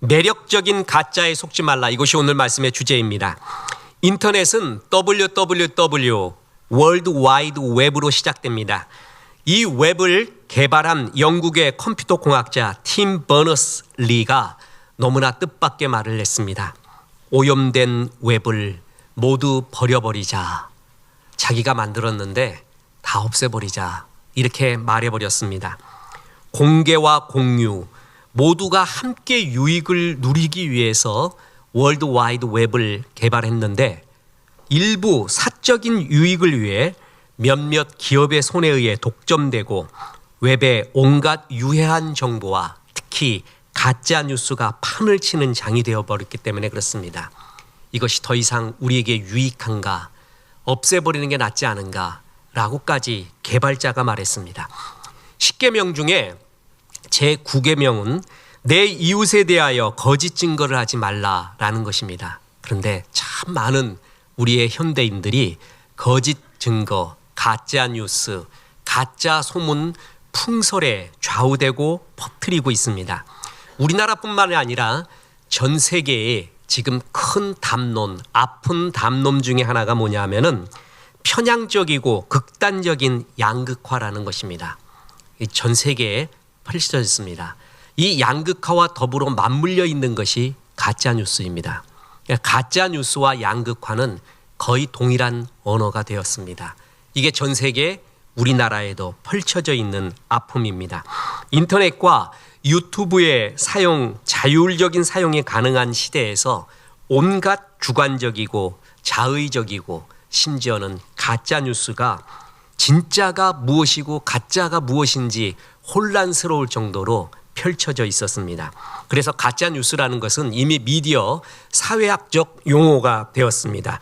매력적인 가짜에 속지 말라. 이것이 오늘 말씀의 주제입니다. 인터넷은 www 월드 와이드 웹으로 시작됩니다. 이 웹을 개발한 영국의 컴퓨터 공학자 팀 버너스-리가 너무나 뜻밖의 말을 했습니다. 오염된 웹을 모두 버려버리자. 자기가 만들었는데 다 없애버리자. 이렇게 말해버렸습니다. 공개와 공유 모두가 함께 유익을 누리기 위해서 월드 와이드 웹을 개발했는데 일부 사적인 유익을 위해 몇몇 기업의 손에 의해 독점되고 웹에 온갖 유해한 정보와 특히 가짜 뉴스가 판을 치는 장이 되어버렸기 때문에 그렇습니다. 이것이 더 이상 우리에게 유익한가, 없애버리는 게 낫지 않은가 라고까지 개발자가 말했습니다. 10계명 중에 제9계명은 내 이웃에 대하여 거짓 증거를 하지 말라라는 것입니다. 그런데 참 많은 우리의 현대인들이 거짓 증거, 가짜 뉴스, 가짜 소문, 풍설에 좌우되고 퍼뜨리고 있습니다. 우리나라뿐만 아니라 전 세계에 지금 큰 담론, 아픈 담론 중에 하나가 뭐냐면은 편향적이고 극단적인 양극화라는 것입니다. 전 세계에 펼쳐졌습니다. 이 양극화와 더불어 맞물려 있는 것이 가짜 뉴스입니다. 가짜 뉴스와 양극화는 거의 동일한 언어가 되었습니다. 이게 전 세계 우리나라에도 펼쳐져 있는 아픔입니다. 인터넷과 유튜브의 사용, 자율적인 사용이 가능한 시대에서 온갖 주관적이고 자의적이고 심지어는 가짜 뉴스가 진짜가 무엇이고 가짜가 무엇인지 혼란스러울 정도로 펼쳐져 있었습니다. 그래서 가짜 뉴스라는 것은 이미 미디어 사회학적 용어가 되었습니다.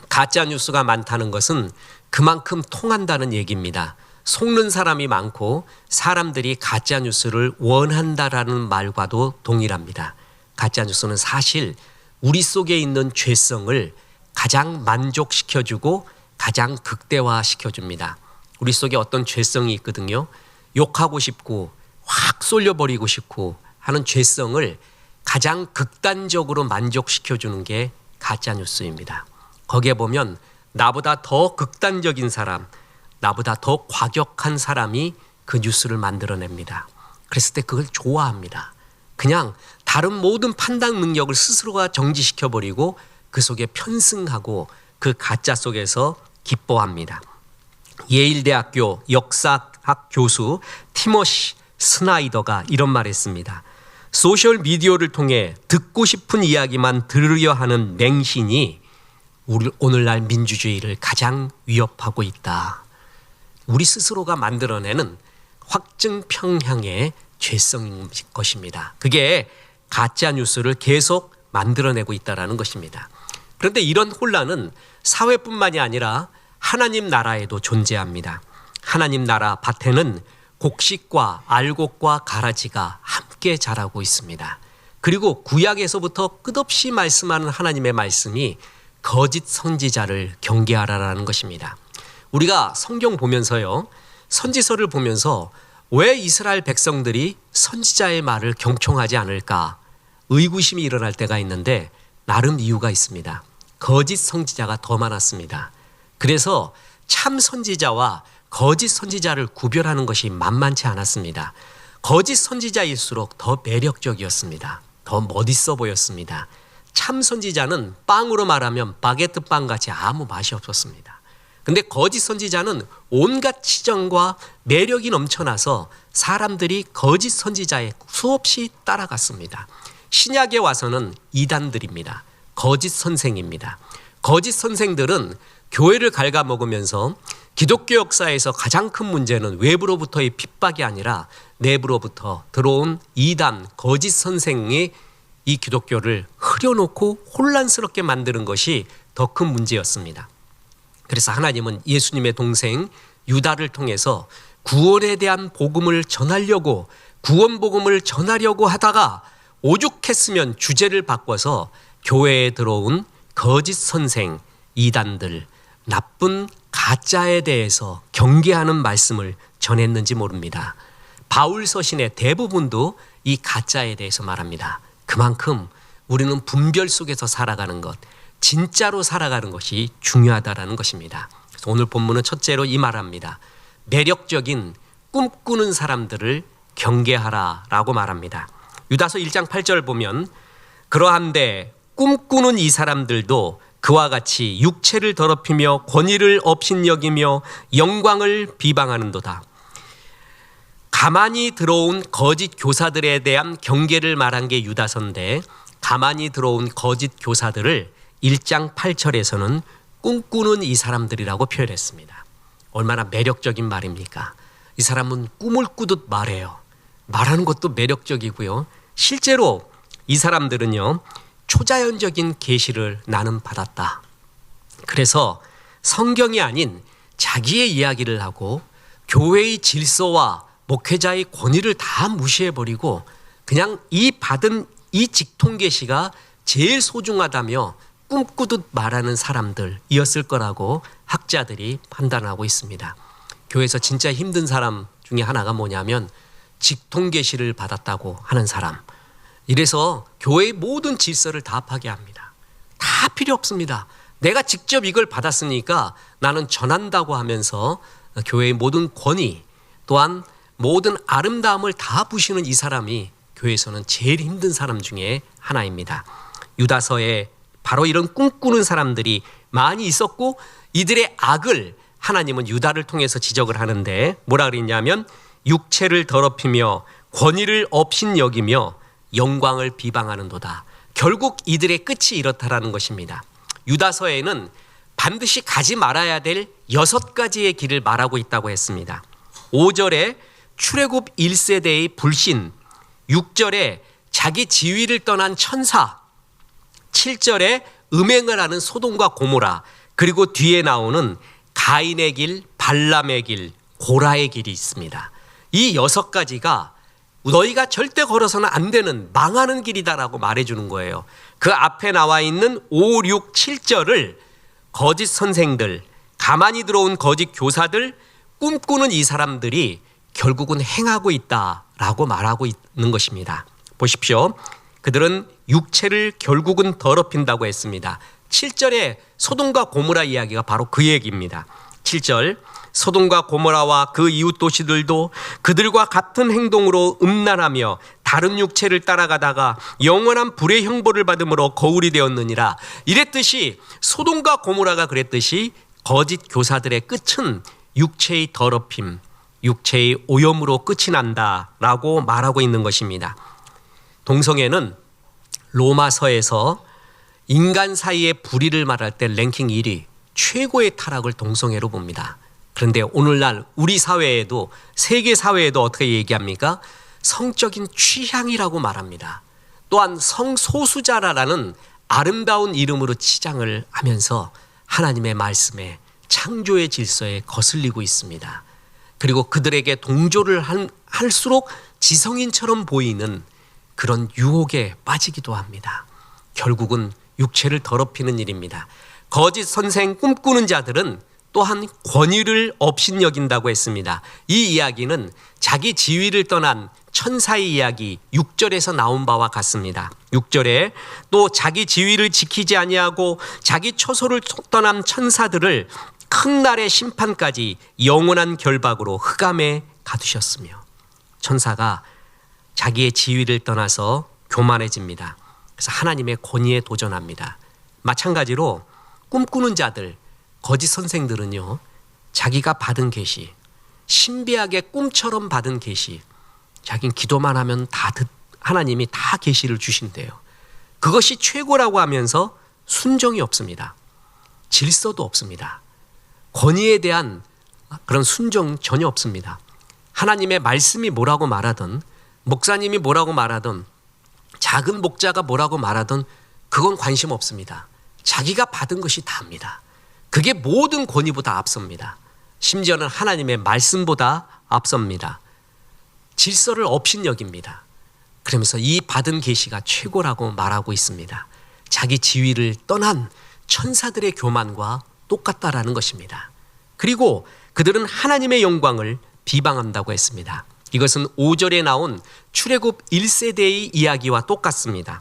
가짜 뉴스가 많다는 것은 그만큼 통한다는 얘기입니다. 속는 사람이 많고 사람들이 가짜 뉴스를 원한다라는 말과도 동일합니다. 가짜 뉴스는 사실 우리 속에 있는 죄성을 가장 만족시켜주고 가장 극대화시켜줍니다. 우리 속에 어떤 죄성이 있거든요. 욕하고 싶고 확 쏠려버리고 싶고 하는 죄성을 가장 극단적으로 만족시켜주는 게 가짜뉴스입니다. 거기에 보면 나보다 더 극단적인 사람, 나보다 더 과격한 사람이 그 뉴스를 만들어냅니다. 그랬을 때 그걸 좋아합니다. 그냥 다른 모든 판단 능력을 스스로가 정지시켜버리고 그 속에 편승하고 그 가짜 속에서 기뻐합니다. 예일대학교 역사학 교수 티모시 스나이더가 이런 말을 했습니다. 소셜미디어를 통해 듣고 싶은 이야기만 들으려 하는 맹신이 오늘날 민주주의를 가장 위협하고 있다. 우리 스스로가 만들어내는 확증 편향의 죄성인 것입니다. 그게 가짜 뉴스를 계속 만들어내고 있다는 것입니다. 그런데 이런 혼란은 사회뿐만이 아니라 하나님 나라에도 존재합니다. 하나님 나라 밭에는 곡식과 알곡과 가라지가 함께 자라고 있습니다. 그리고 구약에서부터 끝없이 말씀하는 하나님의 말씀이 거짓 선지자를 경계하라라는 것입니다. 우리가 성경 보면서요, 선지서를 보면서 왜 이스라엘 백성들이 선지자의 말을 경청하지 않을까 의구심이 일어날 때가 있는데 나름 이유가 있습니다. 거짓 선지자가 더 많았습니다. 그래서 참 선지자와 거짓 선지자를 구별하는 것이 만만치 않았습니다. 거짓 선지자일수록 더 매력적이었습니다. 더 멋있어 보였습니다. 참 선지자는 빵으로 말하면 바게트 빵같이 아무 맛이 없었습니다. 근데 거짓 선지자는 온갖 치정과 매력이 넘쳐나서 사람들이 거짓 선지자에 수없이 따라갔습니다. 신약에 와서는 이단들입니다. 거짓 선생입니다. 거짓 선생들은 교회를 갉아먹으면서 기독교 역사에서 가장 큰 문제는 외부로부터의 핍박이 아니라 내부로부터 들어온 이단, 거짓 선생이 이 기독교를 흐려놓고 혼란스럽게 만드는 것이 더 큰 문제였습니다. 그래서 하나님은 예수님의 동생 유다를 통해서 구원에 대한 복음을 전하려고 구원 복음을 전하려고 하다가 오죽했으면 주제를 바꿔서 교회에 들어온 거짓 선생, 이단들, 나쁜 가짜에 대해서 경계하는 말씀을 전했는지 모릅니다. 바울 서신의 대부분도 이 가짜에 대해서 말합니다. 그만큼 우리는 분별 속에서 살아가는 것, 진짜로 살아가는 것이 중요하다라는 것입니다. 그래서 오늘 본문은 첫째로 이 말합니다. 매력적인 꿈꾸는 사람들을 경계하라라고 말합니다. 유다서 1장 8절 보면 그러한데 꿈꾸는 이 사람들도 그와 같이 육체를 더럽히며 권위를 업신여기며 영광을 비방하는도다. 가만히 들어온 거짓 교사들에 대한 경계를 말한 게 유다서인데 가만히 들어온 거짓 교사들을 1장 8절에서는 꿈꾸는 이 사람들이라고 표현했습니다. 얼마나 매력적인 말입니까? 이 사람은 꿈을 꾸듯 말해요. 말하는 것도 매력적이고요. 실제로 이 사람들은요, 초자연적인 계시를 나는 받았다. 그래서 성경이 아닌 자기의 이야기를 하고 교회의 질서와 목회자의 권위를 다 무시해버리고 그냥 이 받은 이 직통 계시가 제일 소중하다며 꿈꾸듯 말하는 사람들이었을 거라고 학자들이 판단하고 있습니다. 교회에서 진짜 힘든 사람 중에 하나가 뭐냐면 직통 계시를 받았다고 하는 사람. 이래서 교회의 모든 질서를 다 파괴합니다. 다 필요 없습니다. 내가 직접 이걸 받았으니까 나는 전한다고 하면서 교회의 모든 권위 또한 모든 아름다움을 다 부시는 이 사람이 교회에서는 제일 힘든 사람 중에 하나입니다. 유다서에 바로 이런 꿈꾸는 사람들이 많이 있었고 이들의 악을 하나님은 유다를 통해서 지적을 하는데 뭐라 그랬냐면 육체를 더럽히며 권위를 업신여기며 영광을 비방하는도다. 결국 이들의 끝이 이렇다라는 것입니다. 유다서에는 반드시 가지 말아야 될 6가지의 길을 말하고 있다고 했습니다. 5절에 출애굽 1세대의 불신, 6절에 자기 지위를 떠난 천사, 7절에 음행을 하는 소돔과 고모라, 그리고 뒤에 나오는 가인의 길, 발람의 길, 고라의 길이 있습니다. 이 6가지가 너희가 절대 걸어서는 안 되는 망하는 길이다라고 말해주는 거예요. 그 앞에 나와 있는 5, 6, 7절을 거짓 선생들, 가만히 들어온 거짓 교사들, 꿈꾸는 이 사람들이 결국은 행하고 있다라고 말하고 있는 것입니다. 보십시오. 그들은 육체를 결국은 더럽힌다고 했습니다. 7절에 소돔과 고모라 이야기가 바로 그 얘기입니다. 7절 소돔과 고모라와 그 이웃 도시들도 그들과 같은 행동으로 음란하며 다른 육체를 따라가다가 영원한 불의 형벌을 받음으로 거울이 되었느니라. 이랬듯이 소돔과 고모라가 그랬듯이 거짓 교사들의 끝은 육체의 더럽힘, 육체의 오염으로 끝이 난다라고 말하고 있는 것입니다. 동성애는 로마서에서 인간 사이의 불의를 말할 때 랭킹 1위, 최고의 타락을 동성애로 봅니다. 그런데 오늘날 우리 사회에도 세계 사회에도 어떻게 얘기합니까? 성적인 취향이라고 말합니다. 또한 성소수자라는 아름다운 이름으로 치장을 하면서 하나님의 말씀에 창조의 질서에 거슬리고 있습니다. 그리고 그들에게 동조를 할수록 지성인처럼 보이는 그런 유혹에 빠지기도 합니다. 결국은 육체를 더럽히는 일입니다. 거짓 선생 꿈꾸는 자들은 또한 권위를 업신여긴다고 했습니다. 이 이야기는 자기 지위를 떠난 천사의 이야기 6절에서 나온 바와 같습니다. 6절에 또 자기 지위를 지키지 아니하고 자기 처소를 떠난 천사들을 큰 날의 심판까지 영원한 결박으로 흑암에 가두셨으며 천사가 자기의 지위를 떠나서 교만해집니다. 그래서 하나님의 권위에 도전합니다. 마찬가지로 꿈꾸는 자들, 거짓 선생들은요, 자기가 받은 계시, 신비하게 꿈처럼 받은 계시, 자기는 기도만 하면 하나님이 다 계시를 주신대요. 그것이 최고라고 하면서 순종이 없습니다. 질서도 없습니다. 권위에 대한 그런 순종 전혀 없습니다. 하나님의 말씀이 뭐라고 말하든, 목사님이 뭐라고 말하든, 작은 목자가 뭐라고 말하든 그건 관심 없습니다. 자기가 받은 것이 다입니다. 그게 모든 권위보다 앞섭니다. 심지어는 하나님의 말씀보다 앞섭니다. 질서를 업신여깁니다. 그러면서 이 받은 계시가 최고라고 말하고 있습니다. 자기 지위를 떠난 천사들의 교만과 똑같다라는 것입니다. 그리고 그들은 하나님의 영광을 비방한다고 했습니다. 이것은 5절에 나온 출애굽 1세대의 이야기와 똑같습니다.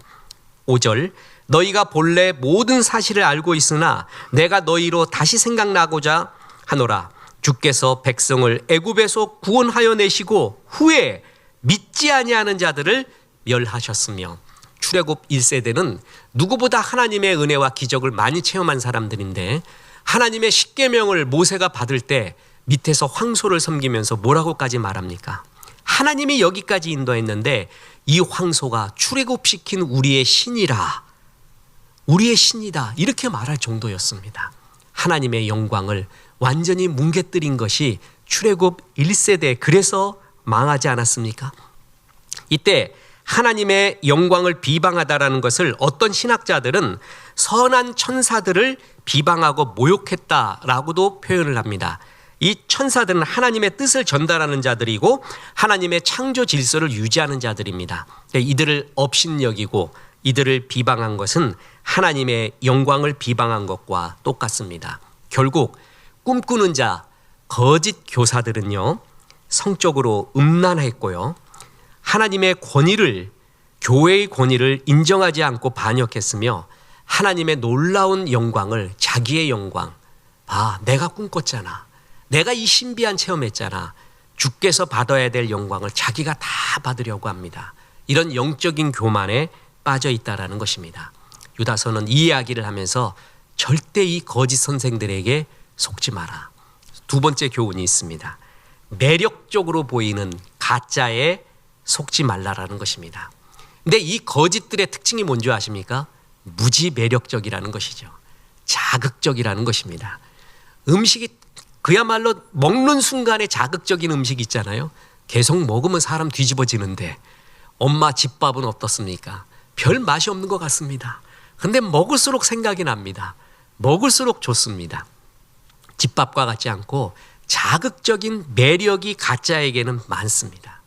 5절, 너희가 본래 모든 사실을 알고 있으나 내가 너희로 다시 생각나고자 하노라. 주께서 백성을 애굽에서 구원하여 내시고 후에 믿지 아니하는 자들을 멸하셨으며, 출애굽 1세대는 누구보다 하나님의 은혜와 기적을 많이 체험한 사람들인데, 하나님의 십계명을 모세가 받을 때 밑에서 황소를 섬기면서 뭐라고까지 말합니까? 하나님이 여기까지 인도했는데 이 황소가 출애굽시킨 우리의 신이라, 우리의 신이다, 이렇게 말할 정도였습니다. 하나님의 영광을 완전히 뭉개뜨린 것이 출애굽 1세대, 그래서 망하지 않았습니까? 이때 하나님의 영광을 비방하다라는 것을 어떤 신학자들은 선한 천사들을 비방하고 모욕했다라고도 표현을 합니다. 이 천사들은 하나님의 뜻을 전달하는 자들이고 하나님의 창조 질서를 유지하는 자들입니다. 이들을 업신여기고 이들을 비방한 것은 하나님의 영광을 비방한 것과 똑같습니다. 결국 꿈꾸는 자, 거짓 교사들은요, 성적으로 음란했고요, 하나님의 권위를, 교회의 권위를 인정하지 않고 반역했으며 하나님의 놀라운 영광을, 자기의 영광, 내가 꿈꿨잖아, 내가 이 신비한 체험했잖아, 주께서 받아야 될 영광을 자기가 다 받으려고 합니다. 이런 영적인 교만에 빠져 있다라는 것입니다. 유다서는 이 이야기를 하면서 절대 이 거짓 선생들에게 속지 마라. 두 번째 교훈이 있습니다. 매력적으로 보이는 가짜에 속지 말라라는 것입니다. 근데 이 거짓들의 특징이 뭔지 아십니까? 무지 매력적이라는 것이죠. 자극적이라는 것입니다. 음식이 그야말로 먹는 순간에 자극적인 음식 있잖아요. 계속 먹으면 사람 뒤집어지는데 엄마 집밥은 어떻습니까? 별 맛이 없는 것 같습니다. 근데 먹을수록 생각이 납니다. 먹을수록 좋습니다. 집밥과 같지 않고 자극적인 매력이 가짜에게는 많습니다.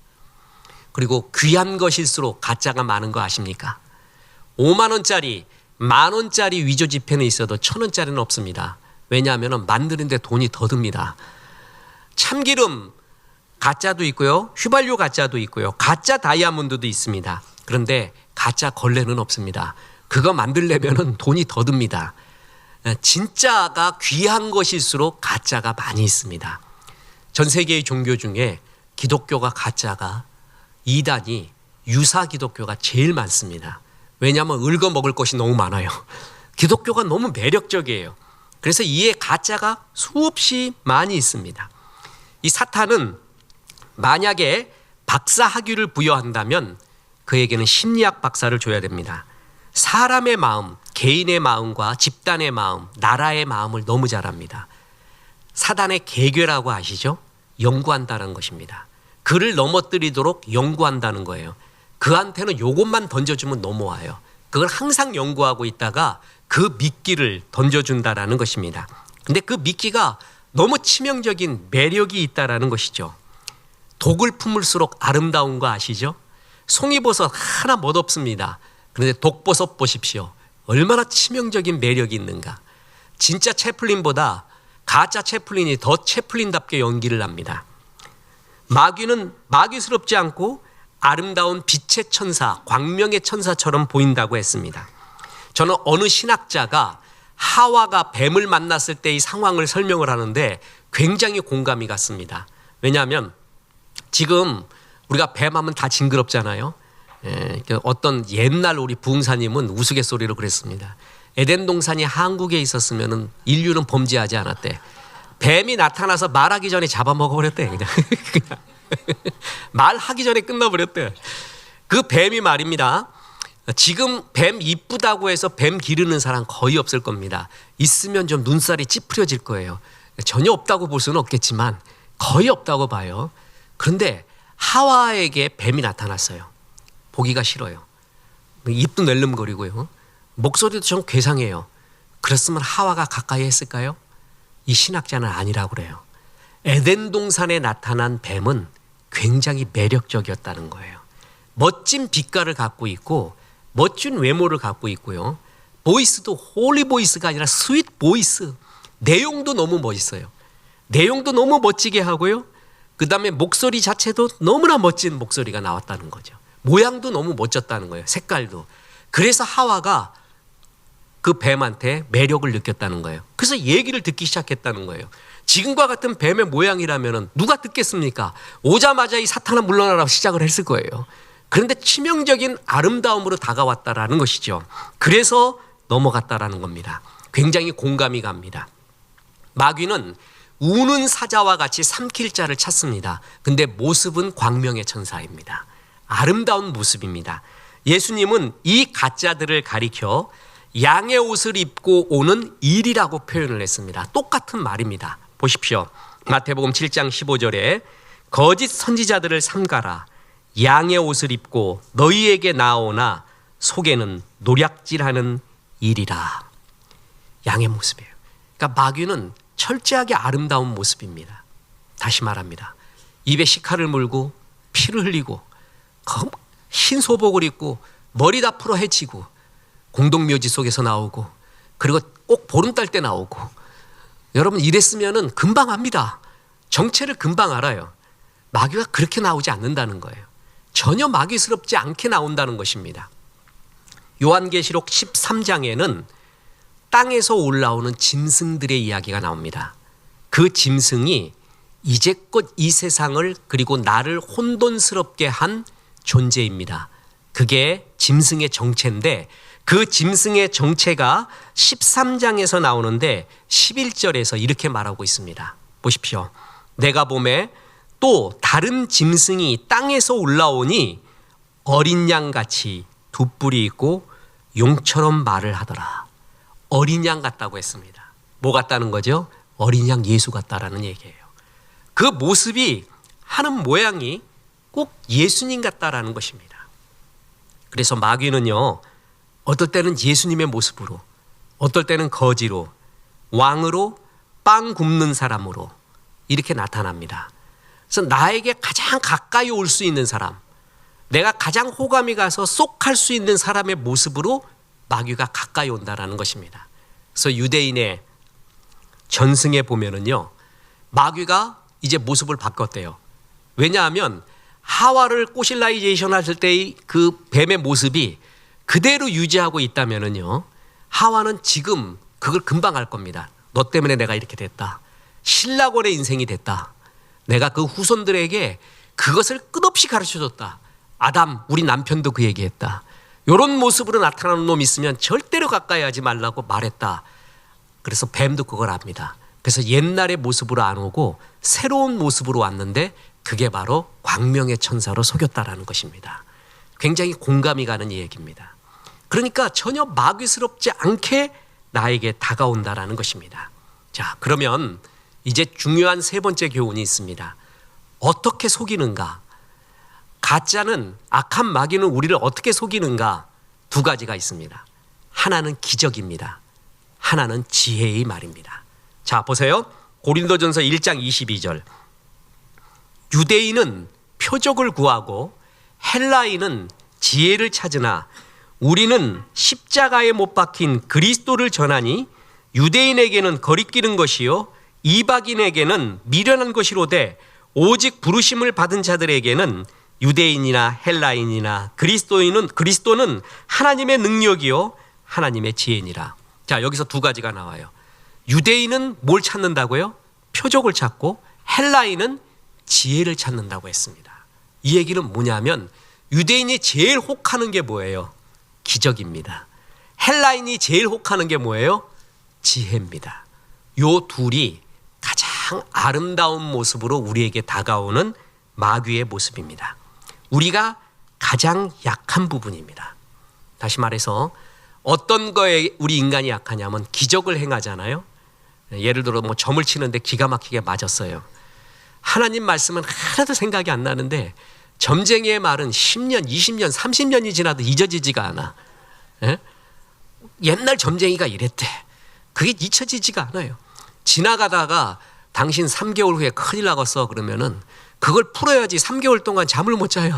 그리고 귀한 것일수록 가짜가 많은 거 아십니까? 5만 원짜리, 만 원짜리 위조 지폐는 있어도 1,000원짜리는 없습니다. 왜냐하면 만드는데 돈이 더 듭니다. 참기름 가짜도 있고요, 휘발유 가짜도 있고요, 가짜 다이아몬드도 있습니다. 그런데 가짜 걸레는 없습니다. 그거 만들려면 돈이 더 듭니다. 진짜가 귀한 것일수록 가짜가 많이 있습니다. 전 세계의 종교 중에 기독교가 가짜가, 이단이, 유사 기독교가 제일 많습니다. 왜냐하면 읊어 먹을 것이 너무 많아요. 기독교가 너무 매력적이에요. 그래서 이에 가짜가 수없이 많이 있습니다. 이 사탄은 만약에 박사 학위를 부여한다면 그에게는 심리학 박사를 줘야 됩니다. 사람의 마음, 개인의 마음과 집단의 마음, 나라의 마음을 너무 잘 압니다. 사단의 계괴라고 아시죠? 연구한다는 것입니다. 그를 넘어뜨리도록 연구한다는 거예요. 그한테는 요것만 던져주면 넘어와요. 그걸 항상 연구하고 있다가 그 미끼를 던져준다라는 것입니다. 근데 그 미끼가 너무 치명적인 매력이 있다라는 것이죠. 독을 품을수록 아름다운 거 아시죠? 송이버섯 하나 멋없습니다. 그런데 독버섯 보십시오. 얼마나 치명적인 매력이 있는가. 진짜 채플린보다 가짜 채플린이 더 채플린답게 연기를 합니다. 마귀는 마귀스럽지 않고 아름다운 빛의 천사, 광명의 천사처럼 보인다고 했습니다. 저는 어느 신학자가 하와가 뱀을 만났을 때의 상황을 설명을 하는데 굉장히 공감이 갔습니다. 왜냐하면 지금 우리가 뱀하면 다 징그럽잖아요. 어떤 옛날 우리 부흥사님은 우스갯소리로 그랬습니다. 에덴 동산이 한국에 있었으면 인류는 범죄하지 않았대. 뱀이 나타나서 말하기 전에 잡아먹어버렸대. 그냥 말하기 전에 끝나버렸대. 그 뱀이 말입니다. 지금 뱀 이쁘다고 해서 뱀 기르는 사람 거의 없을 겁니다. 있으면 좀 눈살이 찌푸려질 거예요. 전혀 없다고 볼 수는 없겠지만 거의 없다고 봐요. 그런데 하와에게 뱀이 나타났어요. 보기가 싫어요. 입도 낼름거리고요. 목소리도 좀 괴상해요. 그랬으면 하와가 가까이 했을까요? 이 신학자는 아니라고 그래요. 에덴 동산에 나타난 뱀은 굉장히 매력적이었다는 거예요. 멋진 빛깔을 갖고 있고 멋진 외모를 갖고 있고요. 보이스도 홀리 보이스가 아니라 스윗 보이스. 내용도 너무 멋있어요. 내용도 너무 멋지게 하고요. 그다음에 목소리 자체도 너무나 멋진 목소리가 나왔다는 거죠. 모양도 너무 멋졌다는 거예요. 색깔도. 그래서 하와가 그 뱀한테 매력을 느꼈다는 거예요. 그래서 얘기를 듣기 시작했다는 거예요. 지금과 같은 뱀의 모양이라면 누가 듣겠습니까? 오자마자 이 사탄아 물러나라고 시작을 했을 거예요. 그런데 치명적인 아름다움으로 다가왔다라는 것이죠. 그래서 넘어갔다라는 겁니다. 굉장히 공감이 갑니다. 마귀는 우는 사자와 같이 삼킬 자를 찾습니다. 근데 모습은 광명의 천사입니다. 아름다운 모습입니다. 예수님은 이 가짜들을 가리켜 양의 옷을 입고 오는 일이라고 표현을 했습니다. 똑같은 말입니다. 보십시오. 마태복음 7장 15절에 거짓 선지자들을 삼가라. 양의 옷을 입고 너희에게 나오나 속에는 노략질하는 일이라. 양의 모습이에요. 그러니까 마귀는 철저하게 아름다운 모습입니다. 다시 말합니다. 입에 식칼을 물고 피를 흘리고 흰 소복을 입고 머리 다 풀어 헤치고 공동묘지 속에서 나오고 그리고 꼭 보름달 때 나오고 여러분 이랬으면은 금방 압니다. 정체를 금방 알아요. 마귀가 그렇게 나오지 않는다는 거예요. 전혀 마귀스럽지 않게 나온다는 것입니다. 요한계시록 13장에는 땅에서 올라오는 짐승들의 이야기가 나옵니다. 그 짐승이 이제껏 이 세상을 그리고 나를 혼돈스럽게 한 존재입니다. 그게 짐승의 정체인데 그 짐승의 정체가 13장에서 나오는데 11절에서 이렇게 말하고 있습니다. 보십시오. 내가 보매 또 다른 짐승이 땅에서 올라오니 어린 양같이 두 뿔이 있고 용처럼 말을 하더라. 어린 양 같다고 했습니다. 뭐 같다는 거죠? 어린 양 예수 같다라는 얘기예요. 그 모습이 하는 모양이 꼭 예수님 같다라는 것입니다. 그래서 마귀는요, 어떨 때는 예수님의 모습으로, 어떨 때는 거지로, 왕으로, 빵 굽는 사람으로 이렇게 나타납니다. 그래서 나에게 가장 가까이 올 수 있는 사람, 내가 가장 호감이 가서 쏙 할 수 있는 사람의 모습으로 마귀가 가까이 온다라는 것입니다. 그래서 유대인의 전승에 보면은요, 마귀가 이제 모습을 바꿨대요. 왜냐하면 하와를 꼬실라이제이션 하실 때의 그 뱀의 모습이 그대로 유지하고 있다면은요, 하와는 지금 그걸 금방 알 겁니다. 너 때문에 내가 이렇게 됐다. 신라곤의 인생이 됐다. 내가 그 후손들에게 그것을 끝없이 가르쳐줬다. 아담, 우리 남편도 그 얘기했다. 이런 모습으로 나타나는 놈이 있으면 절대로 가까이 하지 말라고 말했다. 그래서 뱀도 그걸 압니다. 그래서 옛날의 모습으로 안 오고 새로운 모습으로 왔는데 그게 바로 광명의 천사로 속였다라는 것입니다. 굉장히 공감이 가는 얘기입니다. 그러니까 전혀 마귀스럽지 않게 나에게 다가온다라는 것입니다. 자, 그러면 이제 중요한 세 번째 교훈이 있습니다. 어떻게 속이는가? 가짜는, 악한 마귀는 우리를 어떻게 속이는가? 두 가지가 있습니다. 하나는 기적입니다. 하나는 지혜의 말입니다. 자, 보세요. 고린도전서 1장 22절. 유대인은 표적을 구하고 헬라인은 지혜를 찾으나 우리는 십자가에 못 박힌 그리스도를 전하니 유대인에게는 거리끼는 것이요 이방인에게는 미련한 것이로되 오직 부르심을 받은 자들에게는 유대인이나 헬라인이나 그리스도는 하나님의 능력이요 하나님의 지혜니라. 자, 여기서 두 가지가 나와요. 유대인은 뭘 찾는다고요? 표적을 찾고 헬라인은 지혜를 찾는다고 했습니다. 이 얘기는 뭐냐면 유대인이 제일 혹하는 게 뭐예요? 기적입니다. 헬라인이 제일 혹하는 게 뭐예요? 지혜입니다. 요 둘이 가장 아름다운 모습으로 우리에게 다가오는 마귀의 모습입니다. 우리가 가장 약한 부분입니다. 다시 말해서 어떤 거에 우리 인간이 약하냐면 기적을 행하잖아요. 예를 들어 뭐 점을 치는데 기가 막히게 맞았어요. 하나님 말씀은 하나도 생각이 안 나는데 점쟁이의 말은 10년, 20년, 30년이 지나도 잊어지지가 않아. 예? 옛날 점쟁이가 이랬대. 그게 잊혀지지가 않아요. 지나가다가 당신 3개월 후에 큰일 나겠어 그러면은 그걸 풀어야지 3개월 동안 잠을 못 자요.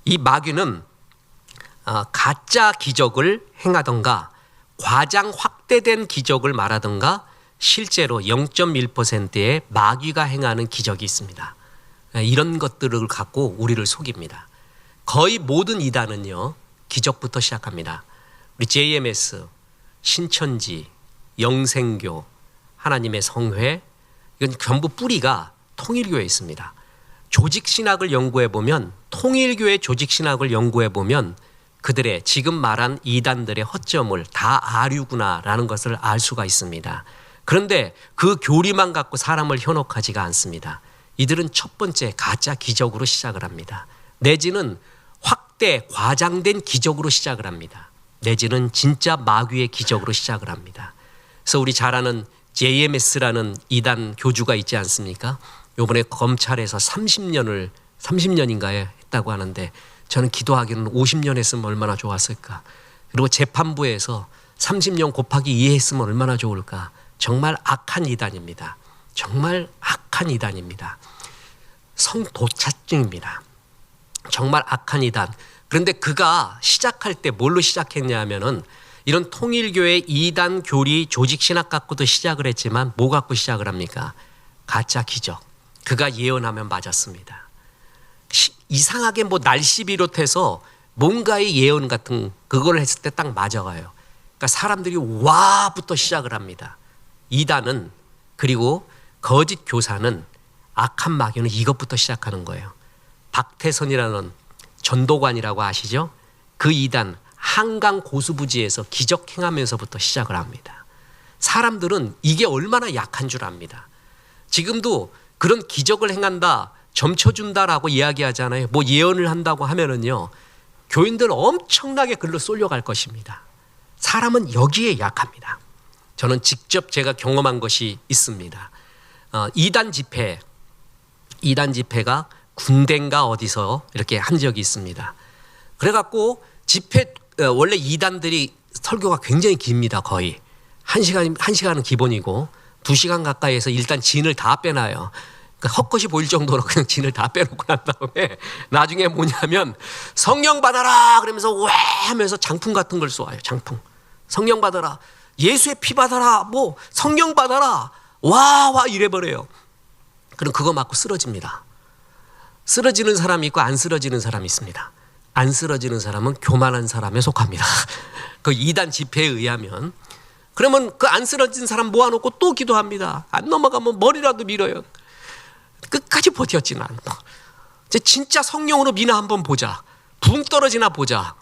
이 마귀는 가짜 기적을 행하던가 과장 확대된 기적을 말하던가 실제로 0.1%의 마귀가 행하는 기적이 있습니다. 이런 것들을 갖고 우리를 속입니다. 거의 모든 이단은요, 기적부터 시작합니다. 우리 JMS, 신천지, 영생교, 하나님의 성회, 이건 전부 뿌리가 통일교에 있습니다. 조직신학을 연구해 보면, 통일교의 조직신학을 연구해 보면 그들의 지금 말한 이단들의 허점을 다 아류구나라는 것을 알 수가 있습니다. 그런데 그 교리만 갖고 사람을 현혹하지가 않습니다. 이들은 첫 번째 가짜 기적으로 시작을 합니다. 내지는 확대, 과장된 기적으로 시작을 합니다. 내지는 진짜 마귀의 기적으로 시작을 합니다. 그래서 우리 잘 아는 JMS라는 이단 교주가 있지 않습니까? 이번에 검찰에서 30년인가에 했다고 하는데, 저는 기도하기는 50년 했으면 얼마나 좋았을까. 그리고 재판부에서 30년 곱하기 2 했으면 얼마나 좋을까. 정말 악한 이단입니다. 정말 악한 이단입니다. 성도착증입니다. 정말 악한 이단. 그런데 그가 시작할 때 뭘로 시작했냐 하면은 이런 통일교의 이단 교리 조직 신학 갖고도 시작을 했지만 뭐 갖고 시작을 합니까? 가짜 기적. 그가 예언하면 맞았습니다. 이상하게 뭐 날씨 비롯해서 뭔가의 예언 같은 그걸 했을 때 딱 맞아가요. 그러니까 사람들이 와부터 시작을 합니다. 이단은, 그리고 거짓 교사는, 악한 마귀는 이것부터 시작하는 거예요. 박태선이라는 전도관이라고 아시죠? 그 이단 한강 고수부지에서 기적 행하면서부터 시작을 합니다. 사람들은 이게 얼마나 약한 줄 압니다. 지금도 그런 기적을 행한다, 점쳐준다라고 이야기하잖아요. 뭐 예언을 한다고 하면은요, 교인들 엄청나게 글로 쏠려갈 것입니다. 사람은 여기에 약합니다. 저는 직접 제가 경험한 것이 있습니다. 이단 집회가 군대인가 어디서 이렇게 한 적이 있습니다. 그래갖고 집회, 원래 이단들이 설교가 굉장히 깁니다. 거의 1시간은 기본이고 2시간 가까이에서 일단 진을 다 빼놔요. 그러니까 헛것이 보일 정도로 그냥 진을 다 빼놓고 난 다음에 나중에 뭐냐면 성령 받아라 그러면서 왜 하면서 장풍 같은 걸 쏘아요. 장풍. 성령 받아라. 예수의 피 받아라. 뭐 성령 받아라. 와 이래버려요. 그럼 그거 맞고 쓰러집니다. 쓰러지는 사람이 있고 안 쓰러지는 사람이 있습니다. 안 쓰러지는 사람은 교만한 사람에 속합니다. 그 이단 집회에 의하면. 그러면 그 안 쓰러진 사람 모아놓고 또 기도합니다. 안 넘어가면 머리라도 밀어요. 끝까지 버텼지 나는. 진짜 성령으로 미나 한번 보자. 붕 떨어지나 보자.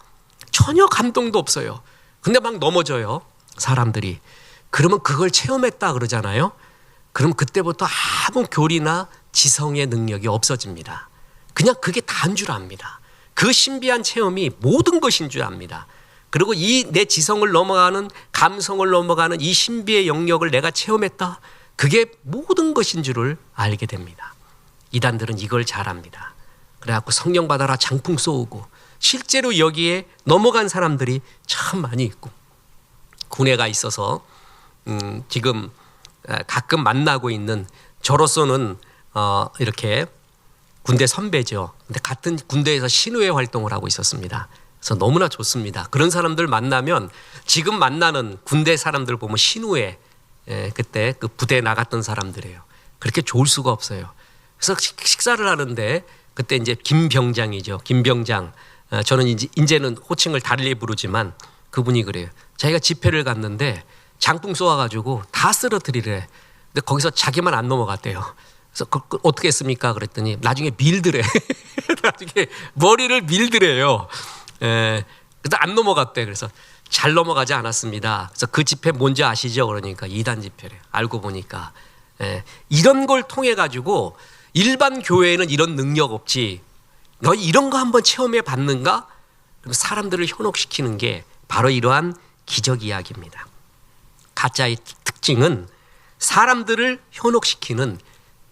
전혀 감동도 없어요. 근데 막 넘어져요. 사람들이. 그러면 그걸 체험했다 그러잖아요. 그럼 그때부터 아무 교리나 지성의 능력이 없어집니다. 그냥 그게 다인 줄 압니다. 그 신비한 체험이 모든 것인 줄 압니다. 그리고 이 내 지성을 넘어가는, 감성을 넘어가는 이 신비의 영역을 내가 체험했다. 그게 모든 것인 줄을 알게 됩니다. 이단들은 이걸 잘 압니다. 그래갖고 성령 받아라 장풍 쏘고, 실제로 여기에 넘어간 사람들이 참 많이 있고, 군에가 있어서 지금 가끔 만나고 있는, 저로서는 이렇게 군대 선배죠. 근데 같은 군대에서 신우회 활동을 하고 있었습니다. 그래서 너무나 좋습니다. 그런 사람들 만나면, 지금 만나는 군대 사람들 보면 신우회, 그때 그 부대에 나갔던 사람들이에요. 그렇게 좋을 수가 없어요. 그래서 식사를 하는데 그때 이제 김병장이죠. 김병장. 저는 이제는 호칭을 달리 부르지만 그분이 그래요. 자기가 집회를 갔는데 장풍 쏘아가지고 다 쓰러뜨리래. 근데 거기서 자기만 안 넘어갔대요. 그래서 어떻게 했습니까? 그랬더니 나중에 밀드래. 나중에 머리를 밀드래요. 근데 안 넘어갔대. 그래서 잘 넘어가지 않았습니다. 그래서 그 집회 뭔지 아시죠? 그러니까 이단 집회래. 알고 보니까 이런 걸 통해 가지고, 일반 교회에는 이런 능력 없지, 너 이런 거 한번 체험해 봤는가? 사람들을 현혹시키는 게 바로 이러한 기적 이야기입니다. 가짜의 특징은 사람들을 현혹시키는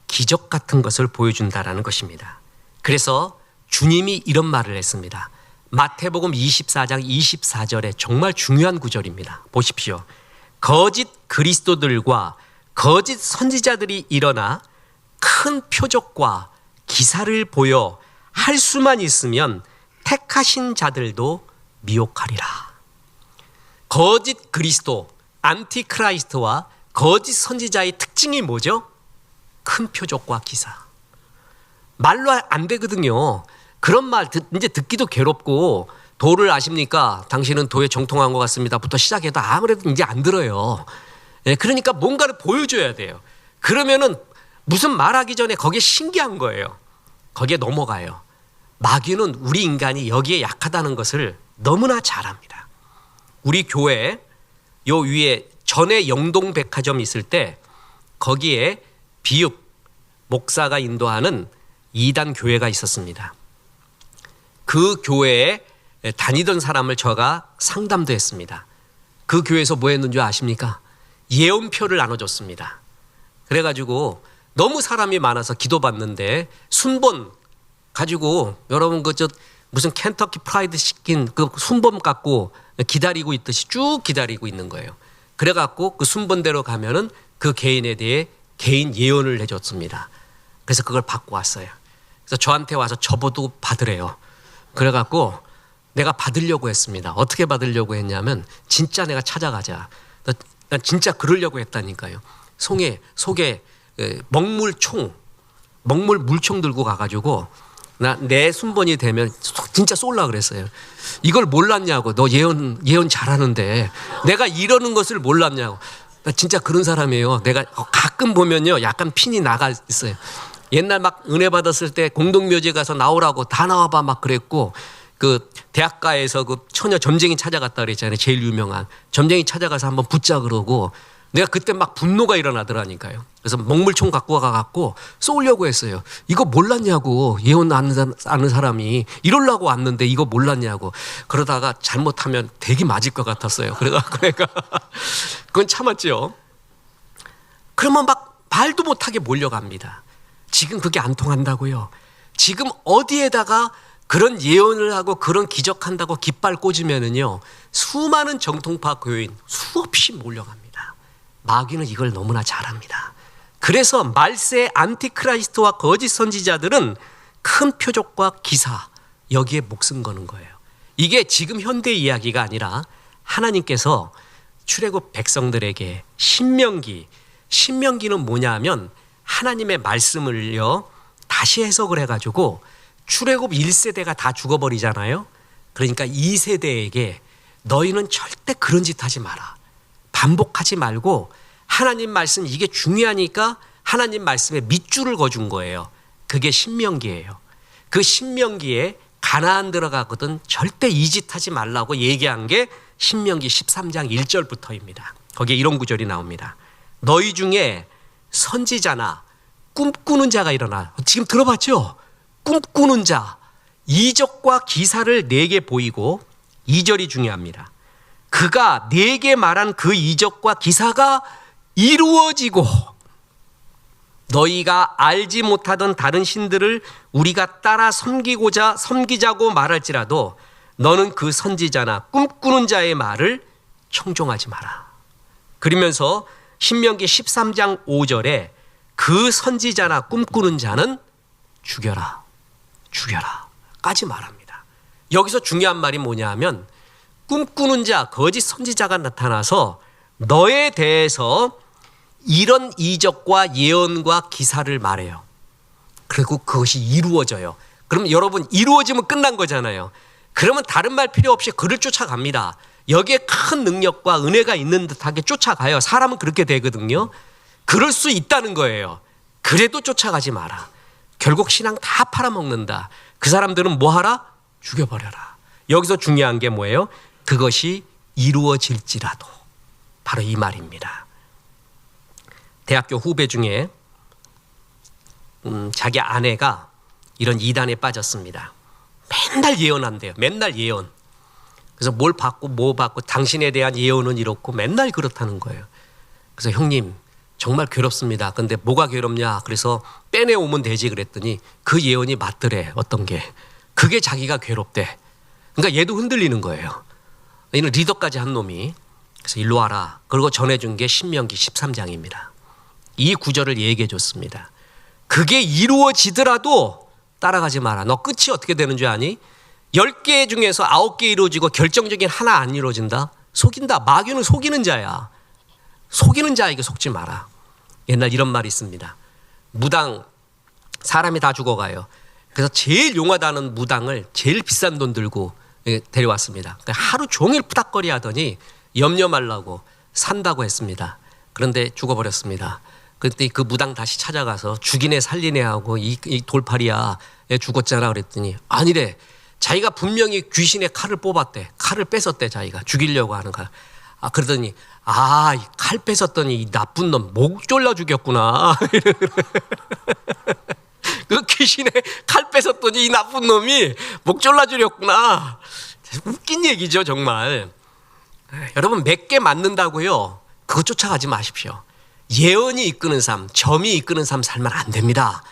기적 같은 것을 보여준다라는 것입니다. 그래서 주님이 이런 말을 했습니다. 마태복음 24장 24절에 정말 중요한 구절입니다. 보십시오. 거짓 그리스도들과 거짓 선지자들이 일어나 큰 표적과 기사를 보여 할 수만 있으면 택하신 자들도 미혹하리라. 거짓 그리스도, 안티크라이스트와 거짓 선지자의 특징이 뭐죠? 큰 표적과 기사. 말로 안 되거든요. 그런 말 이제 듣기도 괴롭고 도를 아십니까? 당신은 도에 정통한 것 같습니다.부터 시작해도 아무래도 이제 안 들어요. 예, 그러니까 뭔가를 보여줘야 돼요. 그러면은 무슨 말하기 전에 거기에 신기한 거예요. 거기에 넘어가요. 마귀는 우리 인간이 여기에 약하다는 것을 너무나 잘 압니다. 우리 교회 요 위에 전에 영동백화점 있을 때 거기에 비읍 목사가 인도하는 2단 교회가 있었습니다. 그 교회에 다니던 사람을 제가 상담도 했습니다. 그 교회에서 뭐 했는 줄 아십니까? 예언표를 나눠줬습니다. 그래가지고 너무 사람이 많아서 기도받는데 순번 가지고 여러분 그 저 무슨 켄터키 프라이드 시킨 그 순번 갖고 기다리고 있듯이 쭉 기다리고 있는 거예요. 그래갖고 그 순번대로 가면은 그 개인에 대해 개인 예언을 해줬습니다. 그래서 그걸 받고 왔어요. 그래서 저한테 와서 저보고 받으래요. 그래갖고 내가 받으려고 했습니다. 어떻게 받으려고 했냐면 진짜 내가 찾아가자. 난 진짜 그러려고 했다니까요. 속에 먹물총, 먹물 물총 들고 가가지고 내 순번이 되면 진짜 쏠라 그랬어요. 이걸 몰랐냐고. 너 예언 잘하는데 내가 이러는 것을 몰랐냐고. 나 진짜 그런 사람이에요. 내가 가끔 보면요 약간 핀이 나가 있어요. 옛날 막 은혜 받았을 때 공동묘지에 가서 나오라고 다 나와봐 막 그랬고, 그 대학가에서 그 처녀 점쟁이 찾아갔다 그랬잖아요. 제일 유명한 점쟁이 찾아가서 한번 붙자 그러고 내가 그때 막 분노가 일어나더라니까요. 그래서 먹물총 갖고 와갖고 쏘려고 했어요. 이거 몰랐냐고. 예언 아는 사람이 이러려고 왔는데 이거 몰랐냐고. 그러다가 잘못하면 되게 맞을 것 같았어요. 그래갖고 내가 그건 참았죠. 그러면 막 말도 못하게 몰려갑니다. 지금 그게 안 통한다고요. 지금 어디에다가 그런 예언을 하고 그런 기적한다고 깃발 꽂으면은요 수많은 정통파 교인 수없이 몰려갑니다. 마귀는 이걸 너무나 잘합니다. 그래서 말세 안티크라이스트와 거짓 선지자들은 큰 표적과 기사 여기에 목숨 거는 거예요. 이게 지금 현대 이야기가 아니라 하나님께서 출애굽 백성들에게 신명기는 뭐냐 하면 하나님의 말씀을요 다시 해석을 해가지고 출애굽 1세대가 다 죽어버리잖아요. 그러니까 2세대에게 너희는 절대 그런 짓 하지 마라. 반복하지 말고 하나님 말씀 이게 중요하니까 하나님 말씀에 밑줄을 그어준 거예요. 그게 신명기예요. 그 신명기에 가나안 들어가거든 절대 이 짓 하지 말라고 얘기한 게 신명기 13장 1절부터입니다. 거기에 이런 구절이 나옵니다. 너희 중에 선지자나 꿈꾸는 자가 일어나. 지금 들어봤죠? 꿈꾸는 자, 이적과 기사를 내게 보이고, 2절이 중요합니다. 그가 내게 말한 그 이적과 기사가 이루어지고 너희가 알지 못하던 다른 신들을 우리가 따라 섬기자고 말할지라도 너는 그 선지자나 꿈꾸는 자의 말을 청종하지 마라. 그러면서 신명기 13장 5절에 그 선지자나 꿈꾸는 자는 죽여라 까지 말합니다. 여기서 중요한 말이 뭐냐 하면 꿈꾸는 자, 거짓 선지자가 나타나서 너에 대해서 이런 이적과 예언과 기사를 말해요. 그리고 그것이 이루어져요. 그럼 여러분 이루어지면 끝난 거잖아요. 그러면 다른 말 필요 없이 그를 쫓아갑니다. 여기에 큰 능력과 은혜가 있는 듯하게 쫓아가요. 사람은 그렇게 되거든요. 그럴 수 있다는 거예요. 그래도 쫓아가지 마라. 결국 신앙 다 팔아먹는다. 그 사람들은 뭐 하라? 죽여버려라. 여기서 중요한 게 뭐예요? 그것이 이루어질지라도. 바로 이 말입니다. 대학교 후배 중에 자기 아내가 이런 이단에 빠졌습니다. 맨날 예언한대요. 맨날 예언. 그래서 뭐 받고 당신에 대한 예언은 이렇고 맨날 그렇다는 거예요. 그래서 형님 정말 괴롭습니다. 근데 뭐가 괴롭냐? 그래서 빼내오면 되지 그랬더니 그 예언이 맞더래. 어떤 게. 그게 자기가 괴롭대. 그러니까 얘도 흔들리는 거예요. 이는 리더까지 한 놈이. 그래서 일로 와라. 그리고 전해준 게 신명기 13장입니다. 이 구절을 얘기해 줬습니다. 그게 이루어지더라도 따라가지 마라. 너 끝이 어떻게 되는 줄 아니? 10개 중에서 9개 이루어지고 결정적인 하나 안 이루어진다? 속인다. 마귀는 속이는 자야. 속이는 자에게 속지 마라. 옛날 이런 말이 있습니다. 무당 사람이 다 죽어가요. 그래서 제일 용하다는 무당을 제일 비싼 돈 들고 데려왔습니다. 그러니까 하루 종일 푸닥거리 하더니 염려 말라고 산다고 했습니다. 그런데 죽어버렸습니다. 그때 그 무당 다시 찾아가서 죽이네 살리네 하고 이 돌팔이야 얘 죽었잖아 그랬더니 아니래. 자기가 분명히 귀신의 칼을 뽑았대. 칼을 뺏었대. 자기가 죽이려고 하는 칼. 그러더니 이 칼 뺏었더니 이 나쁜 놈 목 졸라 죽였구나. 그 귀신의 칼 뺏었더니 이 나쁜 놈이 목 졸라 죽였구나. 웃긴 얘기죠 정말. 여러분 몇 개 맞는다고요 그거 쫓아가지 마십시오. 예언이 이끄는 삶, 점이 이끄는 삶 살면 안 됩니다.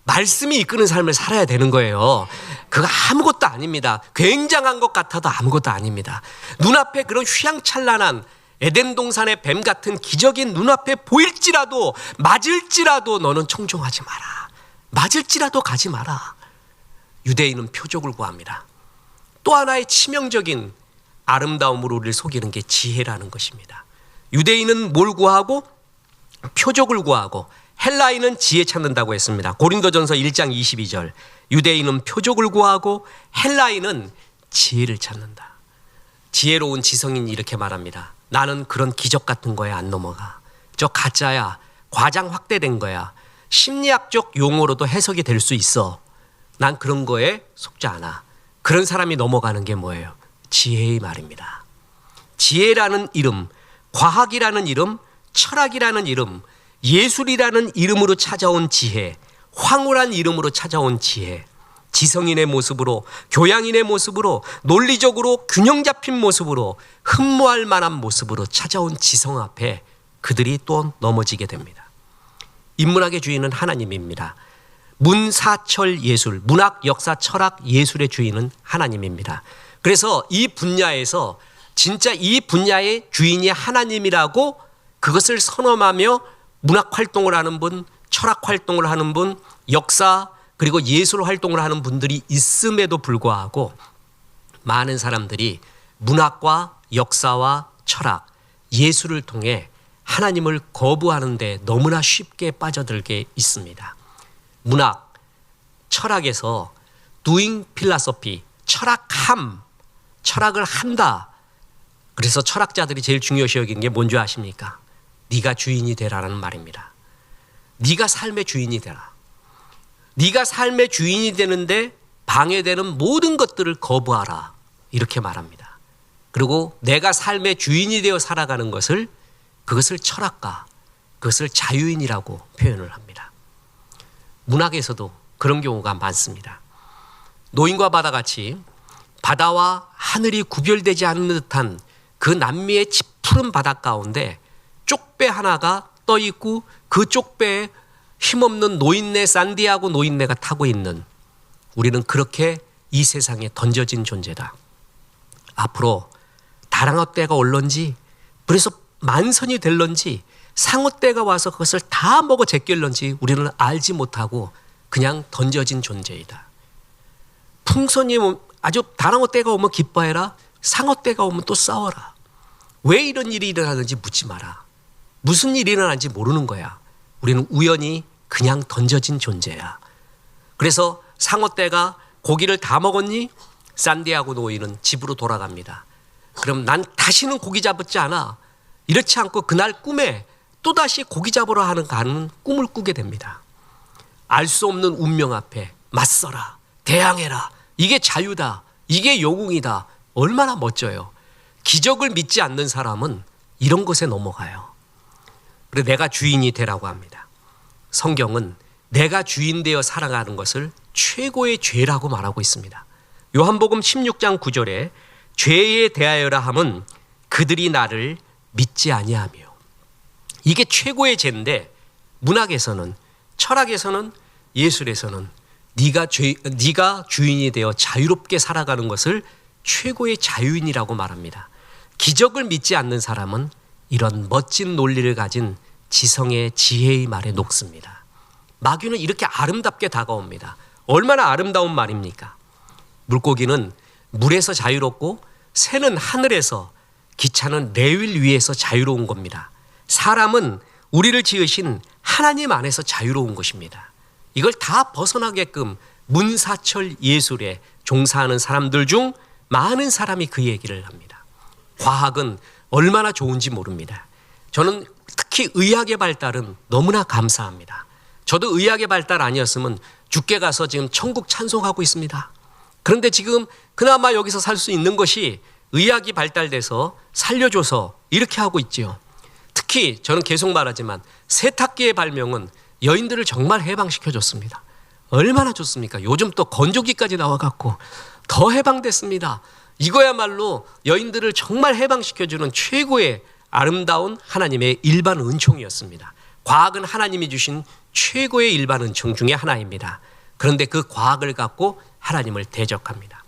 말씀이 이끄는 삶을 살아야 되는 거예요. 그거 아무것도 아닙니다. 굉장한 것 같아도 아무것도 아닙니다. 눈앞에 그런 휘황찬란한 에덴 동산의 뱀 같은 기적인 눈앞에 보일지라도 맞을지라도 너는 청종하지 마라. 맞을지라도 가지 마라. 유대인은 표적을 구합니다. 또 하나의 치명적인 아름다움으로 우리를 속이는 게 지혜라는 것입니다. 유대인은 뭘 구하고? 표적을 구하고 헬라인은 지혜 찾는다고 했습니다. 고린도전서 1장 22절 유대인은 표적을 구하고 헬라인은 지혜를 찾는다. 지혜로운 지성인이 이렇게 말합니다. 나는 그런 기적 같은 거에 안 넘어가. 저 가짜야. 과장 확대된 거야. 심리학적 용어로도 해석이 될 수 있어. 난 그런 거에 속지 않아. 그런 사람이 넘어가는 게 뭐예요? 지혜의 말입니다. 지혜라는 이름, 과학이라는 이름, 철학이라는 이름, 예술이라는 이름으로 찾아온 지혜, 황홀한 이름으로 찾아온 지혜, 지성인의 모습으로, 교양인의 모습으로, 논리적으로 균형 잡힌 모습으로, 흠모할 만한 모습으로 찾아온 지성 앞에 그들이 또 넘어지게 됩니다. 인문학의 주인은 하나님입니다. 문사철 예술, 문학, 역사, 철학, 예술의 주인은 하나님입니다. 그래서 이 분야에서 진짜 이 분야의 주인이 하나님이라고 그것을 선언하며 문학 활동을 하는 분, 철학 활동을 하는 분, 역사 그리고 예술 활동을 하는 분들이 있음에도 불구하고 많은 사람들이 문학과 역사와 철학, 예술을 통해 하나님을 거부하는데 너무나 쉽게 빠져들게 있습니다. 문학, 철학에서 doing philosophy, 철학함, 철학을 한다. 그래서 철학자들이 제일 중요시 여기는 게 뭔지 아십니까? 네가 주인이 되라는 말입니다. 네가 삶의 주인이 되라. 네가 삶의 주인이 되는데 방해되는 모든 것들을 거부하라. 이렇게 말합니다. 그리고 내가 삶의 주인이 되어 살아가는 것을 그것을 철학가, 그것을 자유인이라고 표현을 합니다. 문학에서도 그런 경우가 많습니다. 노인과 바다같이 바다와 하늘이 구별되지 않는 듯한 그 남미의 푸른 바다 가운데 쪽배 하나가 떠 있고 그 쪽배에 힘없는 노인네 산디아고 노인네가 타고 있는 우리는 그렇게 이 세상에 던져진 존재다. 앞으로 다랑어 때가 올런지 그래서 만선이 될런지 상어 때가 와서 그것을 다 먹어 제낄런지 우리는 알지 못하고 그냥 던져진 존재이다. 풍선이 아주 다랑어 때가 오면 기뻐해라. 상어 때가 오면 또 싸워라. 왜 이런 일이 일어나는지 묻지 마라. 무슨 일이 일어나는지 모르는 거야. 우리는 우연히 그냥 던져진 존재야. 그래서 상어 떼가 고기를 다 먹었니? 산디아고 노인은 집으로 돌아갑니다. 그럼 난 다시는 고기 잡지 않아. 이렇지 않고 그날 꿈에 또다시 고기 잡으러 가는 꿈을 꾸게 됩니다. 알 수 없는 운명 앞에 맞서라. 대항해라. 이게 자유다. 이게 영웅이다. 얼마나 멋져요. 기적을 믿지 않는 사람은 이런 것에 넘어가요. 그래 내가 주인이 되라고 합니다. 성경은 내가 주인 되어 살아가는 것을 최고의 죄라고 말하고 있습니다. 요한복음 16장 9절에 죄에 대하여라 함은 그들이 나를 믿지 아니하며. 이게 최고의 죄인데 문학에서는 철학에서는 예술에서는 네가 주인이 되어 자유롭게 살아가는 것을 최고의 자유인이라고 말합니다. 기적을 믿지 않는 사람은 이런 멋진 논리를 가진 지성의 지혜의 말에 녹습니다. 마귀는 이렇게 아름답게 다가옵니다. 얼마나 아름다운 말입니까? 물고기는 물에서 자유롭고 새는 하늘에서, 기차는 레일 위에서 자유로운 겁니다. 사람은 우리를 지으신 하나님 안에서 자유로운 것입니다. 이걸 다 벗어나게끔 문사철 예술에 종사하는 사람들 중 많은 사람이 그 얘기를 합니다. 과학은 얼마나 좋은지 모릅니다. 저는 특히 의학의 발달은 너무나 감사합니다. 저도 의학의 발달 아니었으면 죽게 가서 지금 천국 찬송하고 있습니다. 그런데 지금 그나마 여기서 살 수 있는 것이 의학이 발달돼서 살려줘서 이렇게 하고 있지요. 특히 저는 계속 말하지만 세탁기의 발명은 여인들을 정말 해방시켜줬습니다. 얼마나 좋습니까? 요즘 또 건조기까지 나와갖고 더 해방됐습니다. 이거야말로 여인들을 정말 해방시켜주는 최고의 아름다운 하나님의 일반 은총이었습니다. 과학은 하나님이 주신 최고의 일반 은총 중에 하나입니다. 그런데 그 과학을 갖고 하나님을 대적합니다.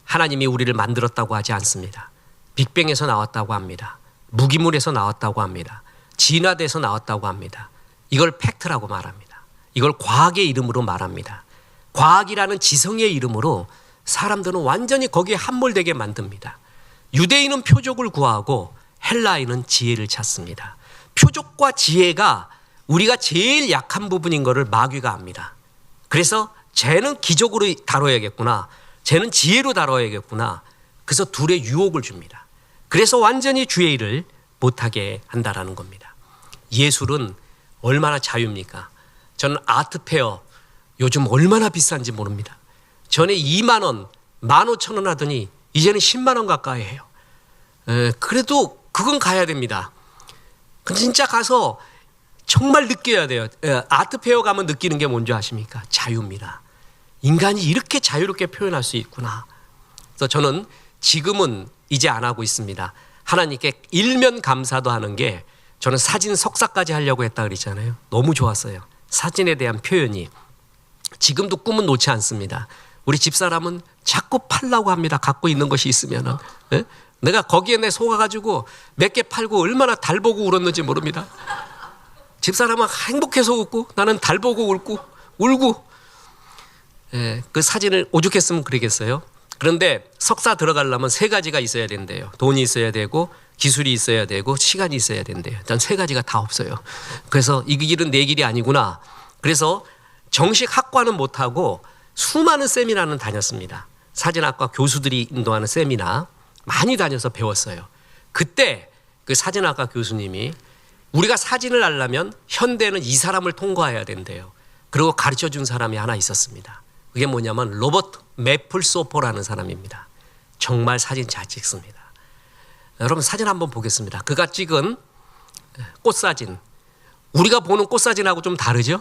하나님이 우리를 만들었다고 하지 않습니다. 빅뱅에서 나왔다고 합니다. 무기물에서 나왔다고 합니다. 진화돼서 나왔다고 합니다. 이걸 팩트라고 말합니다. 이걸 과학의 이름으로 말합니다. 과학이라는 지성의 이름으로 사람들은 완전히 거기에 함몰되게 만듭니다. 유대인은 표적을 구하고 헬라인은 지혜를 찾습니다. 표적과 지혜가 우리가 제일 약한 부분인 것을 마귀가 압니다. 그래서 쟤는 기적으로 다뤄야겠구나, 쟤는 지혜로 다뤄야겠구나. 그래서 둘의 유혹을 줍니다. 그래서 완전히 주의 일을 못하게 한다라는 겁니다. 예술은 얼마나 자유입니까? 저는 아트페어 요즘 얼마나 비싼지 모릅니다. 전에 2만 원, 15,000원 하더니 이제는 10만 원 가까이 해요. 그래도 그건 가야 됩니다. 진짜 가서 정말 느껴야 돼요. 아트페어 가면 느끼는 게 뭔지 아십니까? 자유입니다. 인간이 이렇게 자유롭게 표현할 수 있구나. 그래서 저는 지금은 이제 안 하고 있습니다. 하나님께 일면 감사도 하는 게, 저는 사진 석사까지 하려고 했다 그랬잖아요. 너무 좋았어요. 사진에 대한 표현이. 지금도 꿈은 놓지 않습니다. 우리 집사람은 자꾸 팔라고 합니다. 갖고 있는 것이 있으면은. 내가 거기에 내 속아가지고 몇 개 팔고 얼마나 달 보고 울었는지 모릅니다. 집사람은 행복해서 웃고 나는 달 보고 울고. 그 사진을 오죽했으면 그러겠어요. 그런데 석사 들어가려면 3가지가 있어야 된대요. 돈이 있어야 되고, 기술이 있어야 되고, 시간이 있어야 된대요. 전 3가지가 다 없어요. 그래서 이 길은 내 길이 아니구나. 그래서 정식 학과는 못하고 수많은 세미나는 다녔습니다. 사진학과 교수들이 인도하는 세미나 많이 다녀서 배웠어요. 그때 그 사진학과 교수님이 우리가 사진을 하려면 현대는 이 사람을 통과해야 된대요. 그리고 가르쳐 준 사람이 하나 있었습니다. 그게 뭐냐면 로버트 매플소포라는 사람입니다. 정말 사진 잘 찍습니다. 여러분 사진 한번 보겠습니다. 그가 찍은 꽃사진, 우리가 보는 꽃사진하고 좀 다르죠?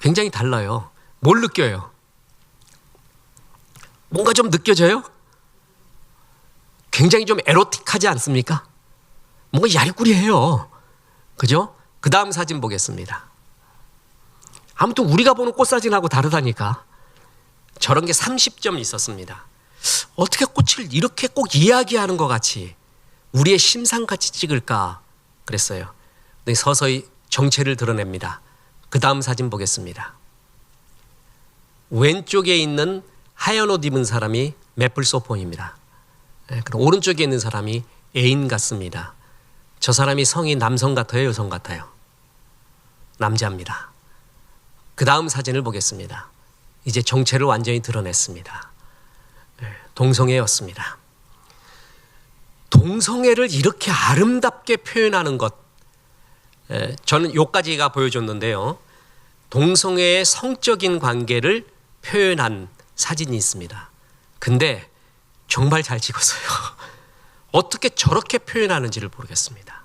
굉장히 달라요. 뭘 느껴요? 뭔가 좀 느껴져요? 굉장히 좀 에로틱하지 않습니까? 뭔가 야리꾸리해요. 그죠? 그 다음 사진 보겠습니다. 아무튼 우리가 보는 꽃사진하고 다르다니까. 저런 게 30점 있었습니다. 어떻게 꽃을 이렇게 꼭 이야기하는 것 같이 우리의 심상같이 찍을까 그랬어요. 근데 서서히 정체를 드러냅니다. 그 다음 사진 보겠습니다. 왼쪽에 있는 하얀 옷 입은 사람이 매플소폰입니다. 그럼 오른쪽에 있는 사람이 애인 같습니다. 저 사람이 성이 남성 같아요, 여성 같아요? 남자입니다. 그 다음 사진을 보겠습니다. 이제 정체를 완전히 드러냈습니다. 동성애였습니다. 동성애를 이렇게 아름답게 표현하는 것, 저는 요까지가 보여줬는데요. 동성애의 성적인 관계를 표현한 사진이 있습니다. 근데 정말 잘 찍었어요. 어떻게 저렇게 표현하는지를 모르겠습니다.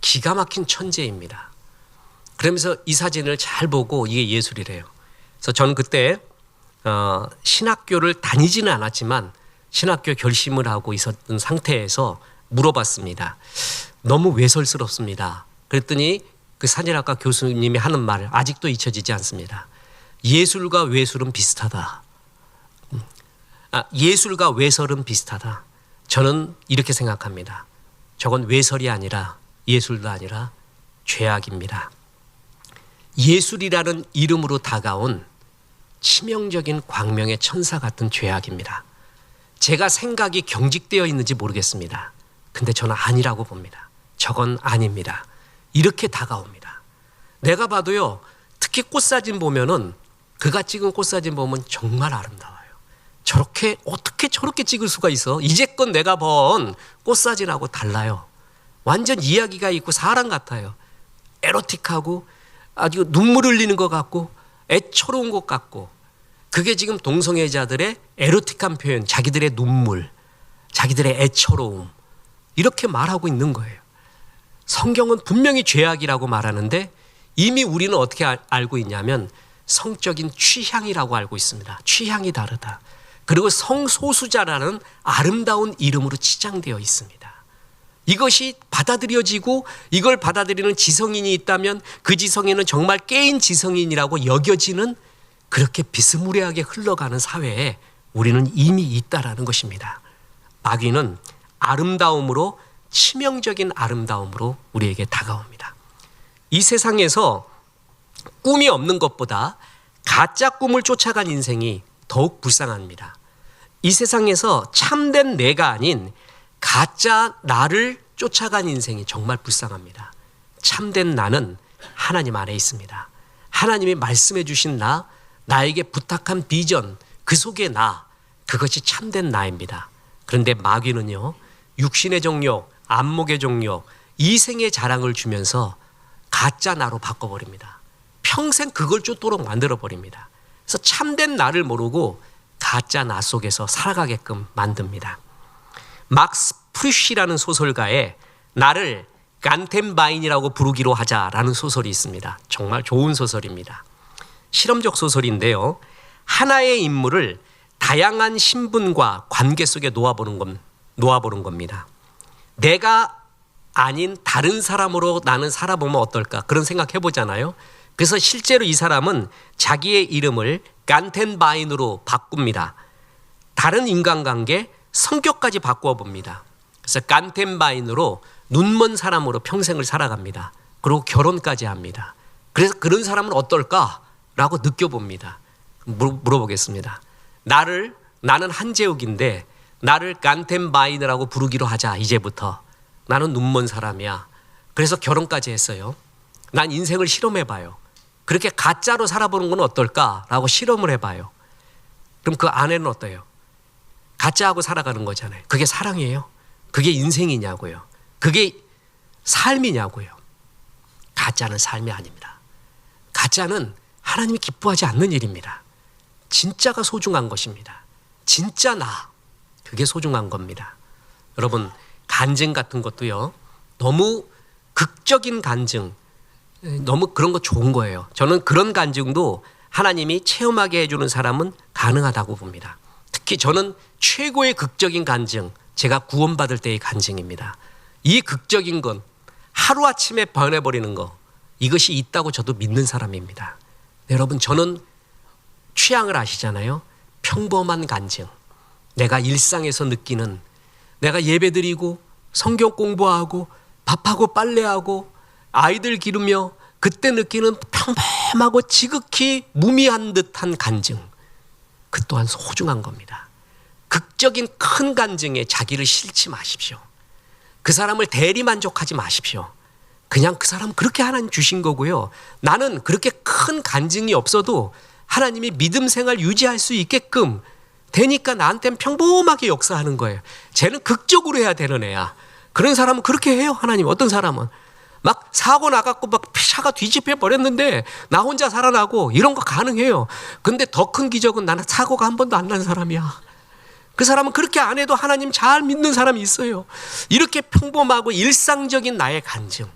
기가 막힌 천재입니다. 그러면서 이 사진을 잘 보고 이게 예술이래요. 그래서 저는 그때 신학교를 다니지는 않았지만 신학교 결심을 하고 있었던 상태에서 물어봤습니다. 너무 외설스럽습니다. 그랬더니 그 사진학과 교수님이 하는 말 아직도 잊혀지지 않습니다. 예술과 외술은 비슷하다. 예술과 외설은 비슷하다. 저는 이렇게 생각합니다. 저건 외설이 아니라 예술도 아니라 죄악입니다. 예술이라는 이름으로 다가온 치명적인 광명의 천사 같은 죄악입니다. 제가 생각이 경직되어 있는지 모르겠습니다. 근데 저는 아니라고 봅니다. 저건 아닙니다. 이렇게 다가옵니다. 내가 봐도요, 특히 꽃사진 보면은 그가 찍은 꽃사진 보면 정말 아름다워요. 저렇게 어떻게 저렇게 찍을 수가 있어? 이제껏 내가 본 꽃사진하고 달라요. 완전 이야기가 있고 사람 같아요. 에로틱하고 아주 눈물 흘리는 것 같고 애처로운 것 같고, 그게 지금 동성애자들의 에로틱한 표현, 자기들의 눈물, 자기들의 애처로움, 이렇게 말하고 있는 거예요. 성경은 분명히 죄악이라고 말하는데 이미 우리는 어떻게 알고 있냐면 성적인 취향이라고 알고 있습니다. 취향이 다르다. 그리고 성소수자라는 아름다운 이름으로 치장되어 있습니다. 이것이 받아들여지고 이걸 받아들이는 지성인이 있다면 그 지성인은 정말 깨인 지성인이라고 여겨지는, 그렇게 비스무리하게 흘러가는 사회에 우리는 이미 있다라는 것입니다. 마귀는 아름다움으로, 치명적인 아름다움으로 우리에게 다가옵니다. 이 세상에서 꿈이 없는 것보다 가짜 꿈을 쫓아간 인생이 더욱 불쌍합니다. 이 세상에서 참된 내가 아닌 가짜 나를 쫓아간 인생이 정말 불쌍합니다. 참된 나는 하나님 안에 있습니다. 하나님이 말씀해 주신 나, 나에게 부탁한 비전, 그 속에 나, 그것이 참된 나입니다. 그런데 마귀는요, 육신의 정욕, 안목의 정욕, 이생의 자랑을 주면서 가짜 나로 바꿔버립니다. 평생 그걸 쫓도록 만들어버립니다. 그래서 참된 나를 모르고 가짜 나 속에서 살아가게끔 만듭니다. 막스 프루시라는 소설가의 나를 간텐바인이라고 부르기로 하자라는 소설이 있습니다. 정말 좋은 소설입니다. 실험적 소설인데요, 하나의 인물을 다양한 신분과 관계 속에 놓아보는 겁니다. 내가 아닌 다른 사람으로 나는 살아보면 어떨까, 그런 생각 해보잖아요. 그래서 실제로 이 사람은 자기의 이름을 간텐바인으로 바꿉니다. 다른 인간관계, 성격까지 바꾸어 봅니다. 그래서 간텐바인으로 눈먼 사람으로 평생을 살아갑니다. 그리고 결혼까지 합니다. 그래서 그런 사람은 어떨까라고 느껴봅니다. 물어보겠습니다. 나는 한재욱인데 나를 간텐바인이라고 부르기로 하자. 이제부터 나는 눈먼 사람이야. 그래서 결혼까지 했어요. 난 인생을 실험해봐요. 그렇게 가짜로 살아보는 건 어떨까라고 실험을 해봐요. 그럼 그 아내는 어때요? 가짜하고 살아가는 거잖아요. 그게 사랑이에요? 그게 인생이냐고요? 그게 삶이냐고요? 가짜는 삶이 아닙니다. 가짜는 하나님이 기뻐하지 않는 일입니다. 진짜가 소중한 것입니다. 진짜 나, 그게 소중한 겁니다. 여러분, 간증 같은 것도요, 너무 극적인 간증, 너무 그런 거 좋은 거예요. 저는 그런 간증도 하나님이 체험하게 해주는 사람은 가능하다고 봅니다. 특히 저는 최고의 극적인 간증, 제가 구원받을 때의 간증입니다. 이 극적인 건 하루아침에 변해버리는 거, 이것이 있다고 저도 믿는 사람입니다. 여러분, 저는 취향을 아시잖아요. 평범한 간증, 내가 일상에서 느끼는, 내가 예배드리고 성경 공부하고 밥하고 빨래하고 아이들 기르며 그때 느끼는 평범하고 지극히 무미한 듯한 간증, 그 또한 소중한 겁니다. 극적인 큰 간증에 자기를 싣지 마십시오. 그 사람을 대리만족하지 마십시오. 그냥 그 사람 그렇게 하나님 주신 거고요. 나는 그렇게 큰 간증이 없어도 하나님이 믿음 생활 유지할 수 있게끔 되니까 나한테는 평범하게 역사하는 거예요. 쟤는 극적으로 해야 되는 애야. 그런 사람은 그렇게 해요. 하나님. 어떤 사람은 막 사고 나갖고 막 차가 뒤집혀 버렸는데 나 혼자 살아나고 이런 거 가능해요. 근데 더 큰 기적은 나는 사고가 한 번도 안 난 사람이야. 그 사람은 그렇게 안 해도 하나님 잘 믿는 사람이 있어요. 이렇게 평범하고 일상적인 나의 간증,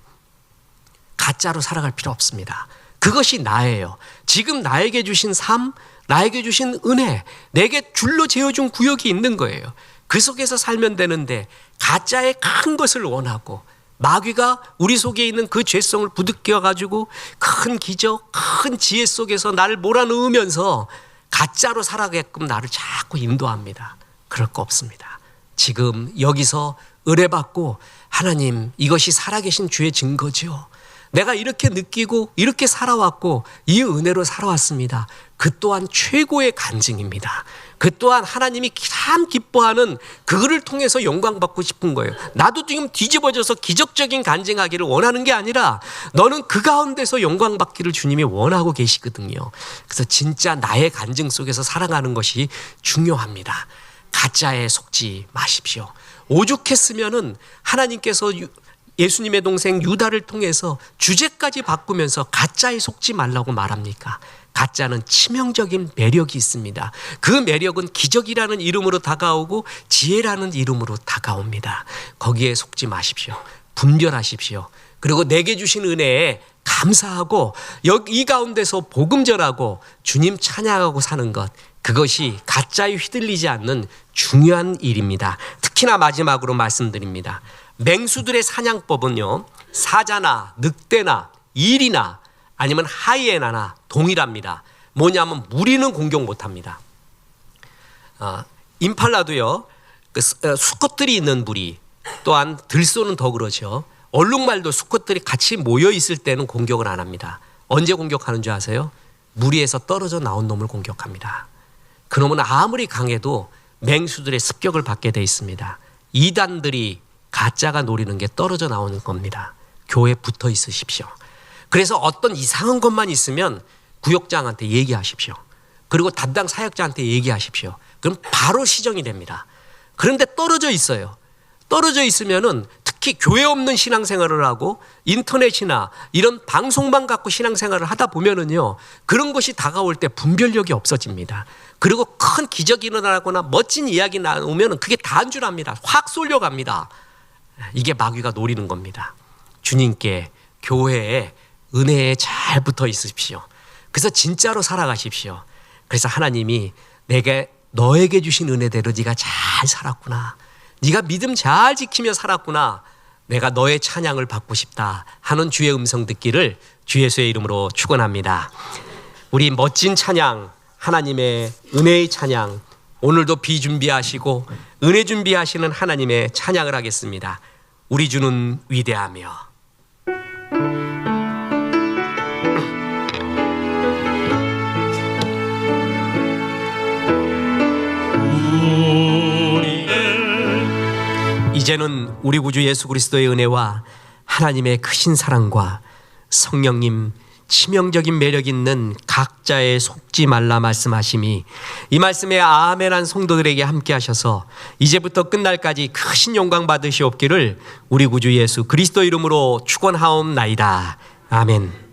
가짜로 살아갈 필요 없습니다. 그것이 나예요. 지금 나에게 주신 삶, 나에게 주신 은혜, 내게 줄로 재어준 구역이 있는 거예요. 그 속에서 살면 되는데 가짜의 큰 것을 원하고 마귀가 우리 속에 있는 그 죄성을 부득껴가지고 큰 기적, 큰 지혜 속에서 나를 몰아넣으면서 가짜로 살아가게끔 나를 자꾸 인도합니다. 그럴 거 없습니다. 지금 여기서 의뢰받고 하나님, 이것이 살아계신 주의 증거죠. 내가 이렇게 느끼고 이렇게 살아왔고 이 은혜로 살아왔습니다. 그 또한 최고의 간증입니다. 그 또한 하나님이 참 기뻐하는 그거를 통해서 영광 받고 싶은 거예요. 나도 지금 뒤집어져서 기적적인 간증하기를 원하는 게 아니라 너는 그 가운데서 영광 받기를 주님이 원하고 계시거든요. 그래서 진짜 나의 간증 속에서 살아가는 것이 중요합니다. 가짜에 속지 마십시오. 오죽했으면은 하나님께서 예수님의 동생 유다를 통해서 주제까지 바꾸면서 가짜에 속지 말라고 말합니까? 가짜는 치명적인 매력이 있습니다. 그 매력은 기적이라는 이름으로 다가오고 지혜라는 이름으로 다가옵니다. 거기에 속지 마십시오. 분별하십시오. 그리고 내게 주신 은혜에 감사하고 이 가운데서 복음 전하고 주님 찬양하고 사는 것, 그것이 가짜에 휘둘리지 않는 중요한 일입니다. 특히나 마지막으로 말씀드립니다. 맹수들의 사냥법은요, 사자나 늑대나 일이나 아니면 하이에나나 동일합니다. 뭐냐면 무리는 공격 못합니다. 임팔라도요, 수컷들이 있는 무리, 또한 들소는 더 그렇죠. 얼룩말도 수컷들이 같이 모여 있을 때는 공격을 안 합니다. 언제 공격하는 줄 아세요? 무리에서 떨어져 나온 놈을 공격합니다. 그놈은 아무리 강해도 맹수들의 습격을 받게 돼 있습니다. 이단들이 가짜가 노리는 게 떨어져 나오는 겁니다. 교회에 붙어 있으십시오. 그래서 어떤 이상한 것만 있으면 구역장한테 얘기하십시오. 그리고 담당 사역자한테 얘기하십시오. 그럼 바로 시정이 됩니다. 그런데 떨어져 있어요. 떨어져 있으면은 특히 교회 없는 신앙생활을 하고 인터넷이나 이런 방송만 갖고 신앙생활을 하다 보면은요, 그런 것이 다가올 때 분별력이 없어집니다. 그리고 큰 기적이 일어나거나 멋진 이야기 나오면은 그게 다 한 줄 압니다. 확 쏠려갑니다. 이게 마귀가 노리는 겁니다. 주님께, 교회에, 은혜에 잘 붙어 있으십시오. 그래서 진짜로 살아가십시오. 그래서 하나님이 너에게 주신 은혜대로 네가 잘 살았구나, 네가 믿음 잘 지키며 살았구나, 내가 너의 찬양을 받고 싶다 하는 주의 음성 듣기를 주 예수의 이름으로 축원합니다. 우리 멋진 찬양, 하나님의 은혜의 찬양, 오늘도 비 준비하시고 은혜 준비하시는 하나님의 찬양을 하겠습니다. 우리 주는 위대하며. 이제는 우리 구주 예수 그리스도의 은혜와 하나님의 크신 사랑과 성령님 치명적인 매력 있는 각자에 속지 말라 말씀하심이 이 말씀에 아멘한 성도들에게 함께 하셔서 이제부터 끝날까지 크신 영광 받으시옵기를 우리 구주 예수 그리스도 이름으로 축원하옵나이다. 아멘.